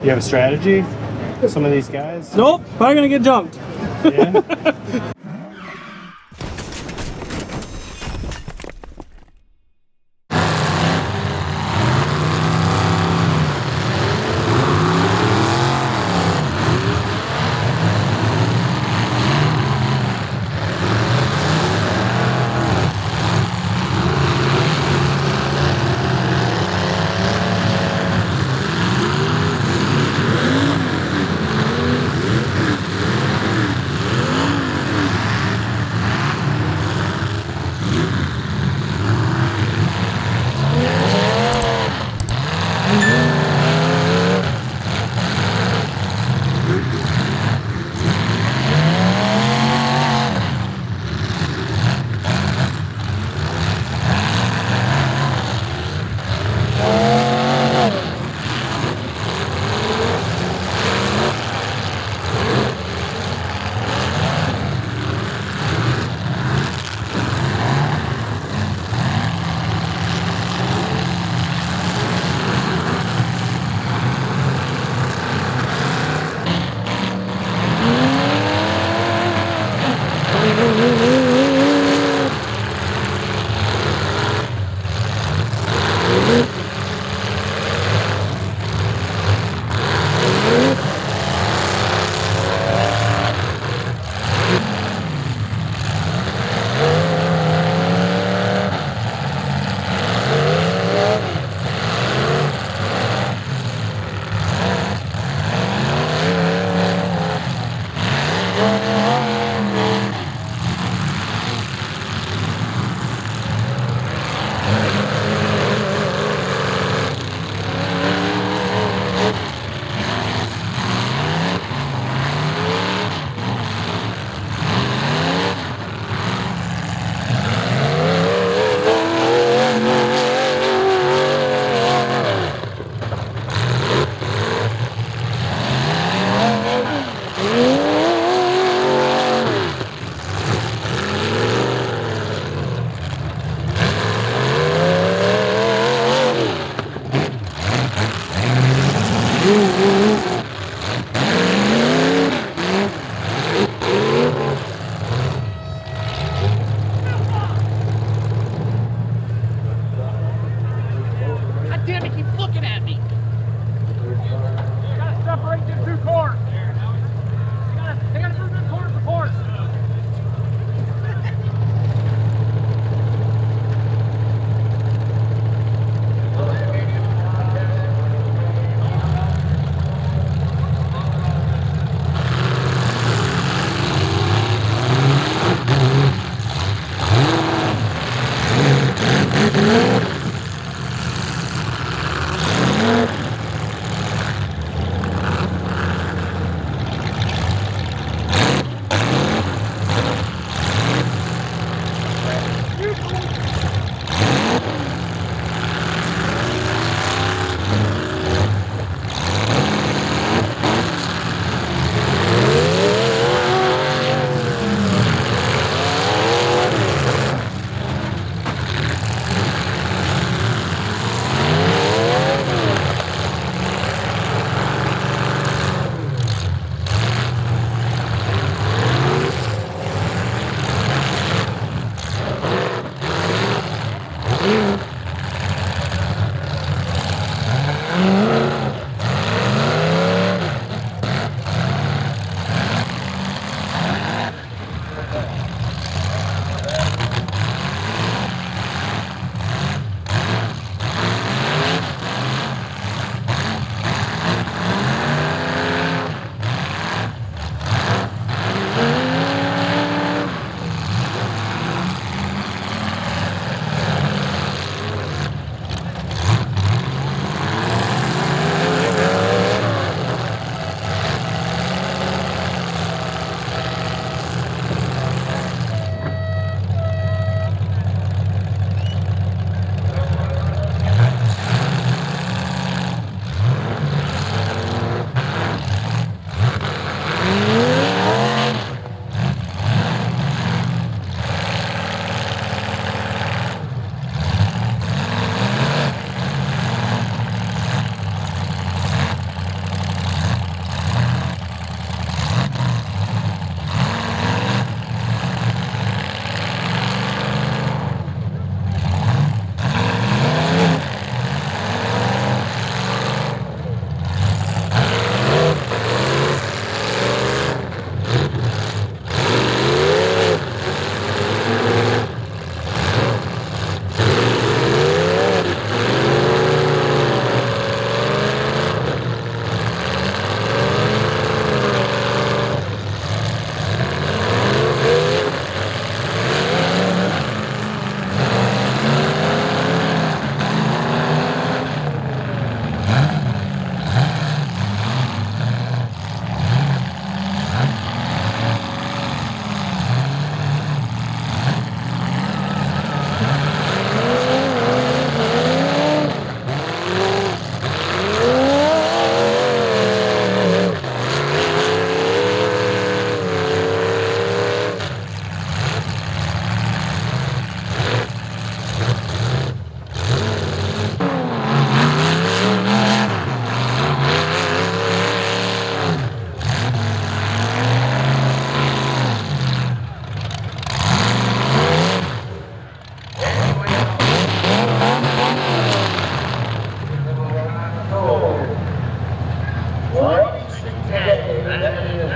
You have a strategy? Some of these guys? Nope, probably gonna get jumped. Yeah.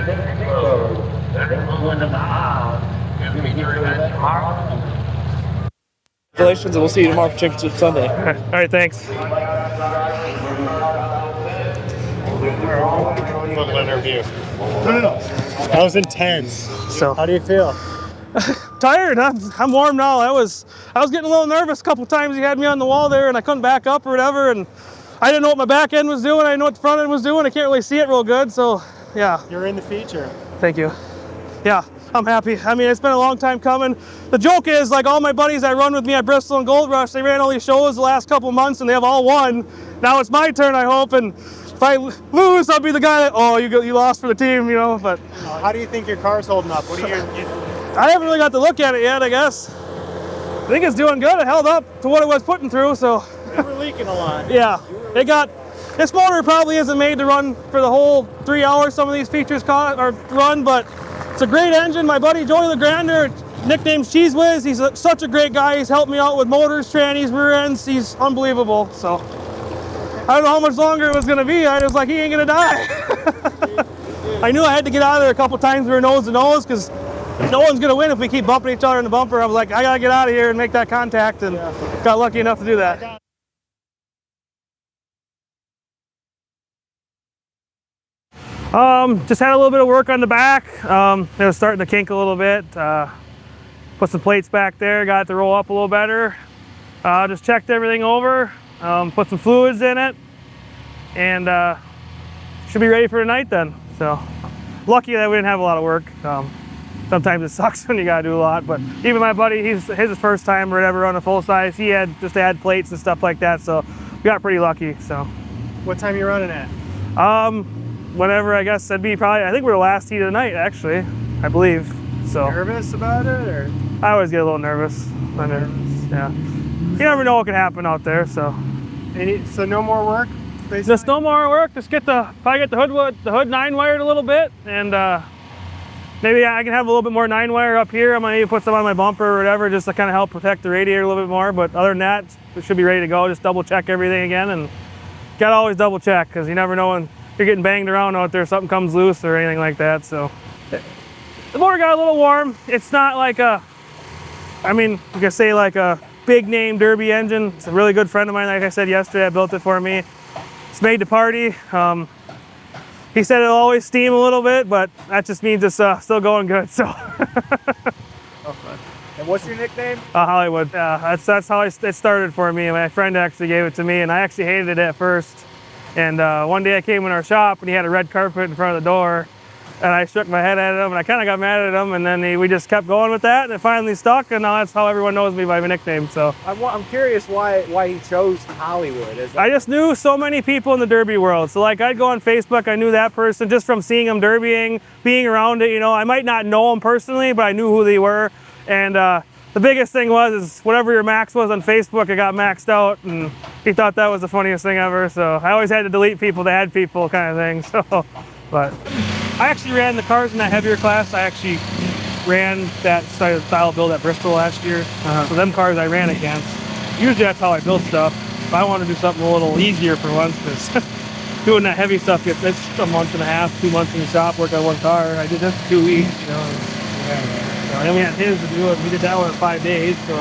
Congratulations, and we'll see you tomorrow for Championship Sunday. All right, thanks. Little interview. No. That was intense. So How do you feel? tired. I'm warm now. I was getting a little nervous a couple times. He had me on the wall there, and I couldn't back up or whatever, and I didn't know what my back end was doing. I didn't know what the front end was doing. I can't really see it real good. So yeah. You're in the feature. Thank you. Yeah, I'm happy. I mean, it's been a long time coming. The joke is, like, all my buddies that run with me at Bristol and Gold Rush, they ran all these shows the last couple months, and they have all won. Now it's my turn, I hope, and if I lose, I'll be the guy that, oh, you lost for the team, you know. But How do you think your car's holding up? What are you? I haven't really got to look at it yet, I guess. I think it's doing good. It held up to what it was putting through, so. You were leaking a lot. Yeah, this motor probably isn't made to run for the whole 3 hours some of these features run, but it's a great engine. My buddy Joey LeGrander, nicknamed Cheese Whiz, he's such a great guy. He's helped me out with motors, trannies, rear ends. He's unbelievable. So I don't know how much longer it was going to be. I was like, he ain't going to die. I knew I had to get out of there a couple times. We were nose to nose because no one's going to win if we keep bumping each other in the bumper. I was like, I got to get out of here and make that contact, and got lucky enough to do that. Just had a little bit of work on the back. It was starting to kink a little bit. Put some plates back there, got it to roll up a little better. Just checked everything over, put some fluids in it, and should be ready for tonight then. So lucky that we didn't have a lot of work. Sometimes it sucks when you gotta do a lot, but even my buddy, his first time or whatever on a full size, he had just to add plates and stuff like that, so we got pretty lucky. So What time are you running at? Whenever, I guess that'd be probably, I think we're the last heat of the night, actually, I believe. So Nervous about it, or? I always get a little nervous. Yeah. You never know what can happen out there, so. So no more work? Basically? Just no more work. Just probably get the hood 9-wired a little bit, and maybe I can have a little bit more 9-wire up here. I might maybe put some on my bumper or whatever, just to kind of help protect the radiator a little bit more. But other than that, it should be ready to go. Just double check everything again, and gotta always double check because you never know when you're getting banged around out there, something comes loose or anything like that. So the motor got a little warm. It's not like you could say like a big name derby engine. It's a really good friend of mine. Like I said yesterday, I built it for me. It's made to party. He said it'll always steam a little bit, but that just means it's still going good. So. And what's your nickname? Hollywood. Yeah, that's how it started for me. My friend actually gave it to me, and I actually hated it at first. And one day I came in our shop, and he had a red carpet in front of the door, and I shook my head at him, and I kind of got mad at him, and then we just kept going with that, and it finally stuck, and now that's how everyone knows me by my nickname. So I'm curious why he chose Hollywood. I just knew so many people in the derby world. So like I'd go on Facebook, I knew that person just from seeing them derbying, being around it. You know, I might not know them personally, but I knew who they were. And the biggest thing is whatever your max was on Facebook, it got maxed out, and he thought that was the funniest thing ever. So I always had to delete people to add people kind of thing. So, but I actually ran the cars in that heavier class. I actually ran that style build at Bristol last year. So them cars I ran against. Usually that's how I build stuff. But I want to do something a little easier for once, because doing that heavy stuff, it's a month and a half, 2 months in the shop, work on one car. I did this 2 weeks, you know. So then we had his to do it. We did that one in 5 days. So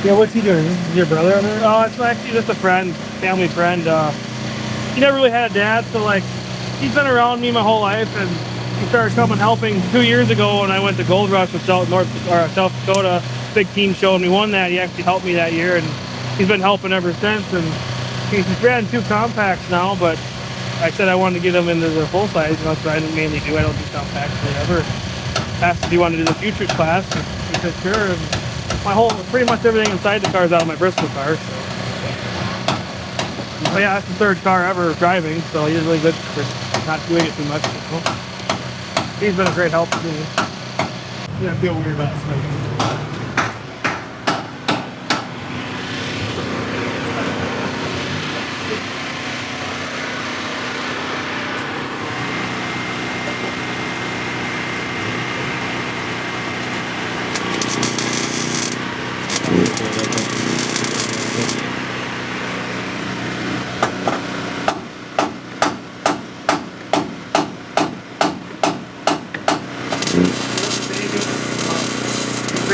Yeah, what's he doing? This is your brother on there? oh, it's actually just a friend, family friend. He never really had a dad, so like he's been around me my whole life, and he started coming helping 2 years ago when I went to Gold Rush with South Dakota big team show, and we won that. He actually helped me that year, and he's been helping ever since. And he's ran 2 compacts now, but I said I wanted to get him into the full size, you know, so I didn't mainly do. I don't do compacts or whatever. Asked if he wanted to do the futures class, and he said sure. And pretty much everything inside the car is out of my Bristol car. So. But yeah, that's the 3rd car ever driving, so he's really good for not doing it too much. You know? He's been a great help to me. Yeah, I feel weird about this.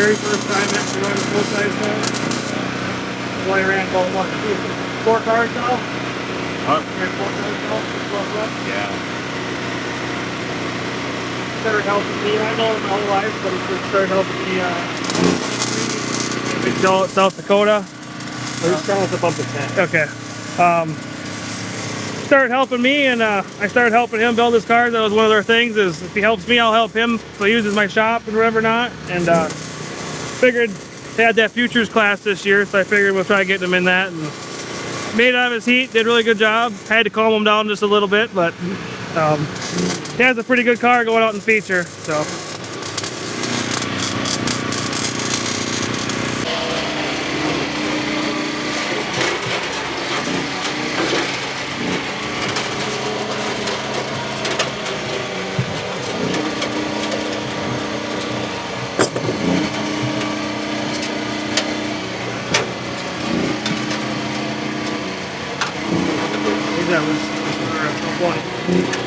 very first time actually running full size car. I've only ran about what, 4 cars now? Huh? Ran 4 cars now? Yeah. Started helping me. I know him my whole life, but he just started helping me. South Dakota. We're just trying to bump the tent. Okay. Started helping me, and I started helping him build his cars. That was one of their things, is if he helps me, I'll help him. So he uses my shop and whatever not. And figured they had that futures class this year, so I figured we'll try getting him in that. And made it out of his heat, did a really good job. Had to calm him down just a little bit, but he has a pretty good car going out in feature. So. That was 20.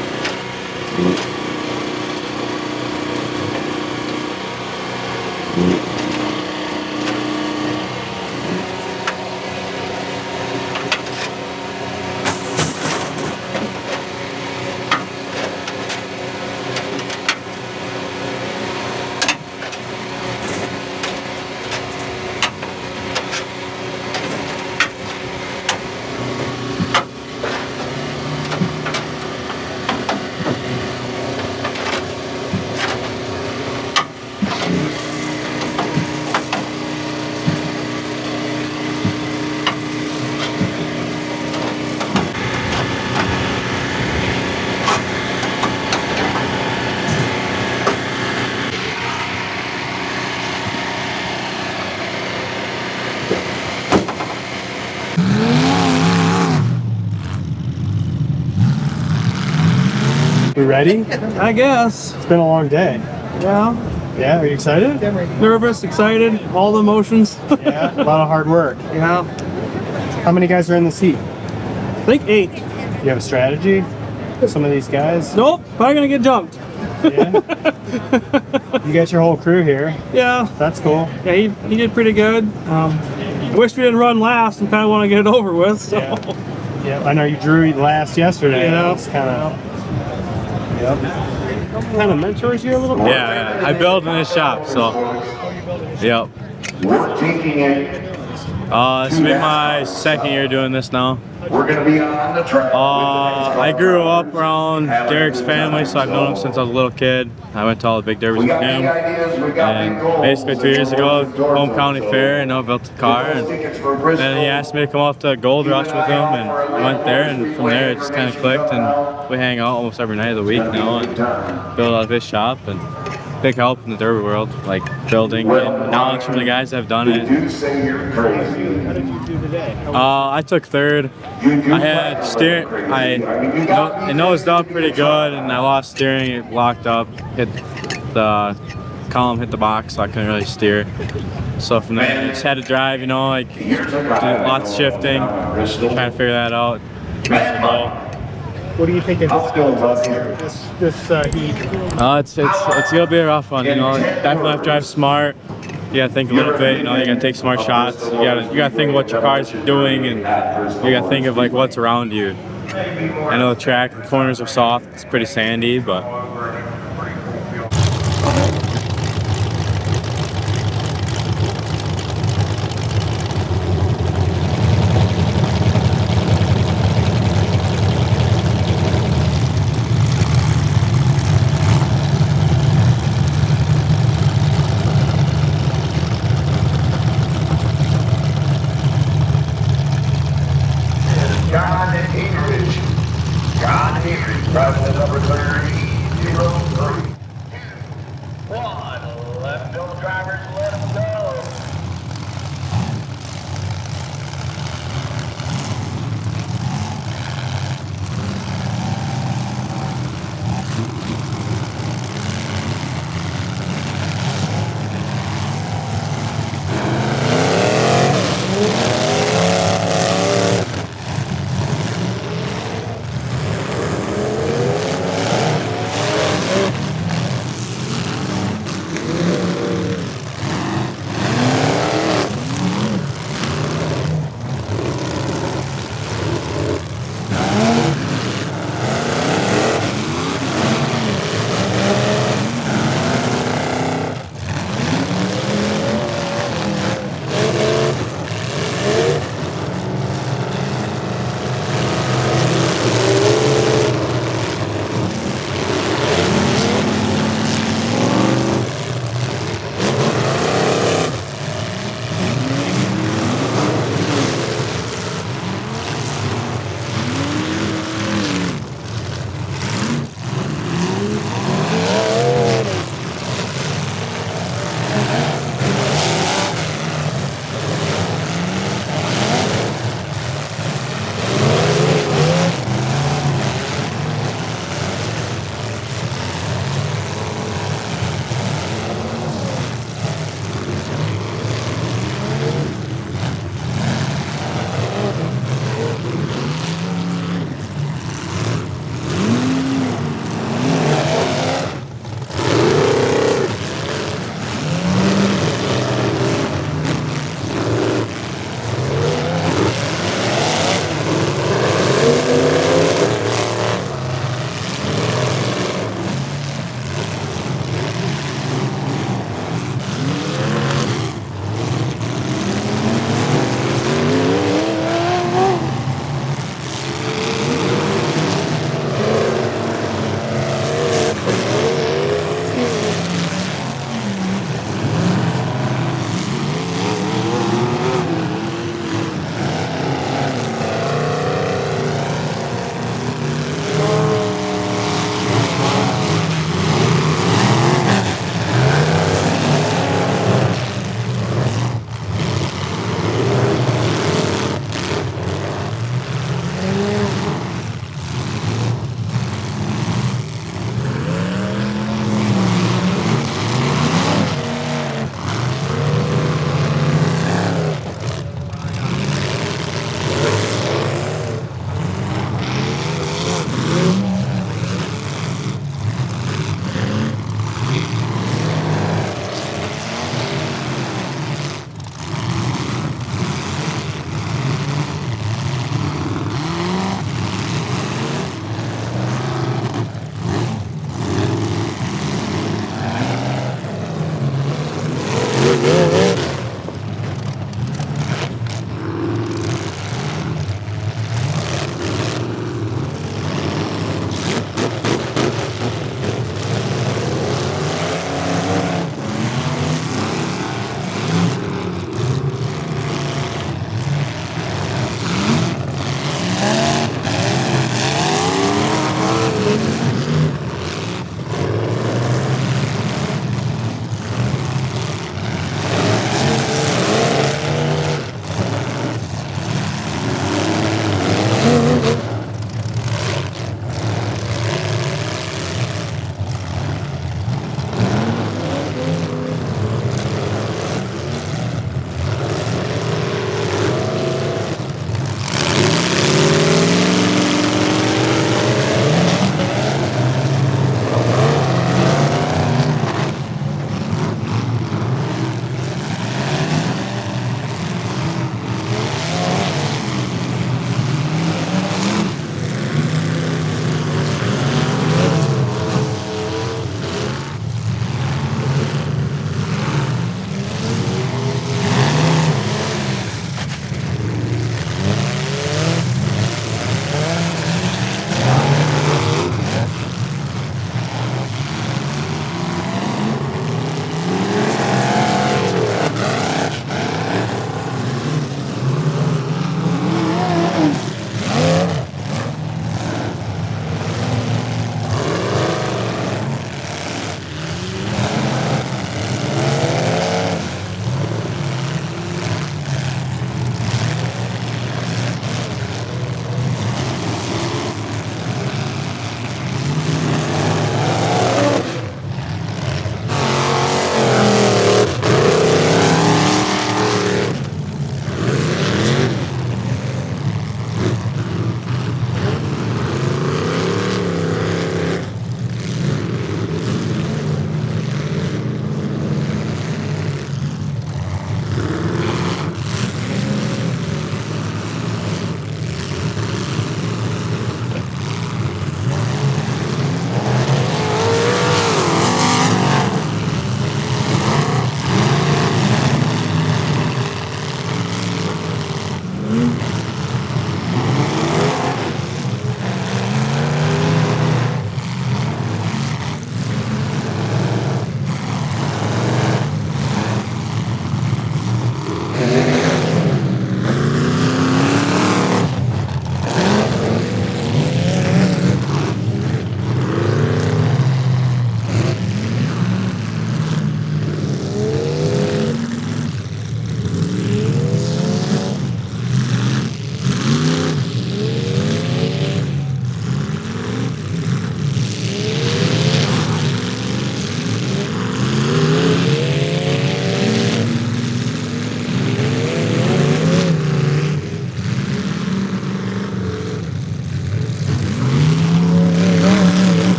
We ready? I guess. It's been a long day. Yeah. Yeah, are you excited? Nervous, excited, all the emotions. Yeah, a lot of hard work. Yeah. How many guys are in the seat? I think 8. You have a strategy? Some of these guys? Nope, probably gonna get jumped. Yeah. You got your whole crew here. Yeah. That's cool. Yeah, he did pretty good. I wish we didn't run last and kind of want to get it over with. So. Yeah, I know you drew last yesterday. Yeah. It's kind of. Yep. Kind of mentors you a little bit. Yeah, I build in his shop, so. Yep. We're taking it. This will be my second year doing this now. We're going to be on the track. I grew up around Derek's family, so I've known him since I was a little kid. I went to all the big derbies We with got him. big ideas, we got big And goals. basically 2 years ago, home county fair, and I built a car. And then he asked me to come up to Gold Rush with him, and I went there, and from there it just kind of clicked, and we hang out almost every night of the week now and build out of his shop. And big help in the derby world, like building and knowledge from the guys that have done it. You say you're crazy. How did you do today? I took third. I had steering. I nosed up pretty good, and I lost steering. It locked up, hit the column, hit the box, so I couldn't really steer. So from there, I just had to drive. You know, like do lots of shifting, trying to figure that out. What do you think of this build here? This heat? It's gonna be a rough one. You know, definitely have to drive smart. You gotta think a little bit. You know, you gotta take smart shots. You gotta think of what your car's doing, and you gotta think of like what's around you. I know the track, the corners are soft. It's pretty sandy, but. John Acreage, driving the number 3003. 1, let them go, drivers, let them go.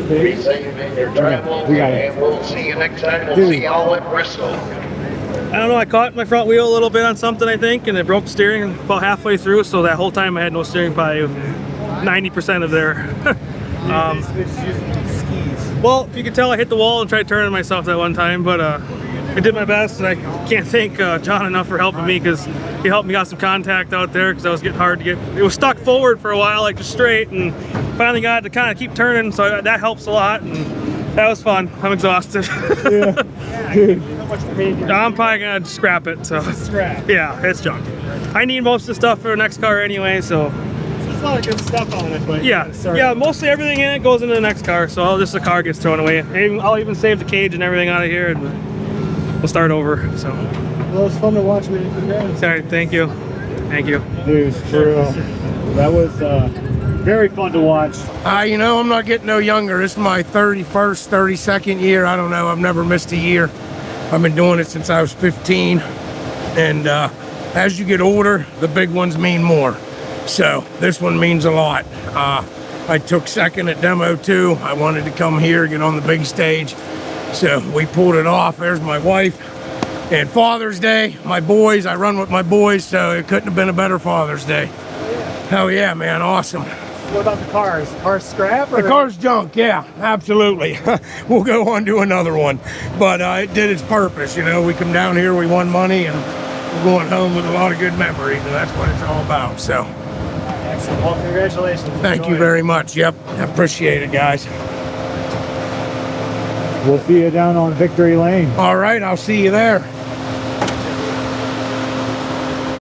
Be safe in your travel, and we'll see you next time. We'll see y'all at Bristol. I don't know, I caught my front wheel a little bit on something, I think, and it broke the steering about halfway through, so that whole time I had no steering, probably 90% of there. Well, if you can tell, I hit the wall and tried turning myself that one time, but I did my best, and I can't thank John enough for helping me, because he helped me got some contact out there, because I was getting hard to get, it was stuck forward for a while, like just straight, and finally got it to kind of keep turning, so that helps a lot, and that was fun. I'm exhausted. Yeah, dude. I'm probably gonna scrap it, so. Yeah, it's junk. I need most of the stuff for the next car anyway, so. There's a lot of good stuff on it, but Yeah, mostly everything in it goes into the next car, so just the car gets thrown away. I'll even save the cage and everything out of here, and we'll start over, so. Well, it's fun to watch me. Sorry, thank you. Thank you. Dude, for real. That was very fun to watch. You know, I'm not getting no younger. This is my 31st, 32nd year. I don't know. I've never missed a year. I've been doing it since I was 15. And as you get older, the big ones mean more. So this one means a lot. I took second at Demo 2. I wanted to come here, get on the big stage. So we pulled it off. There's my wife. And Father's Day, my boys. I run with my boys, so it couldn't have been a better Father's Day. Hell yeah, man. Awesome. What about the cars? The car's scrap? Or? The car's junk, yeah, absolutely. We'll go on to another one. But it did its purpose, you know. We come down here, we won money, and we're going home with a lot of good memories, and that's what it's all about, so. Excellent. Well, congratulations. Thank you very much. Yep, I appreciate it, guys. We'll see you down on Victory Lane. All right, I'll see you there.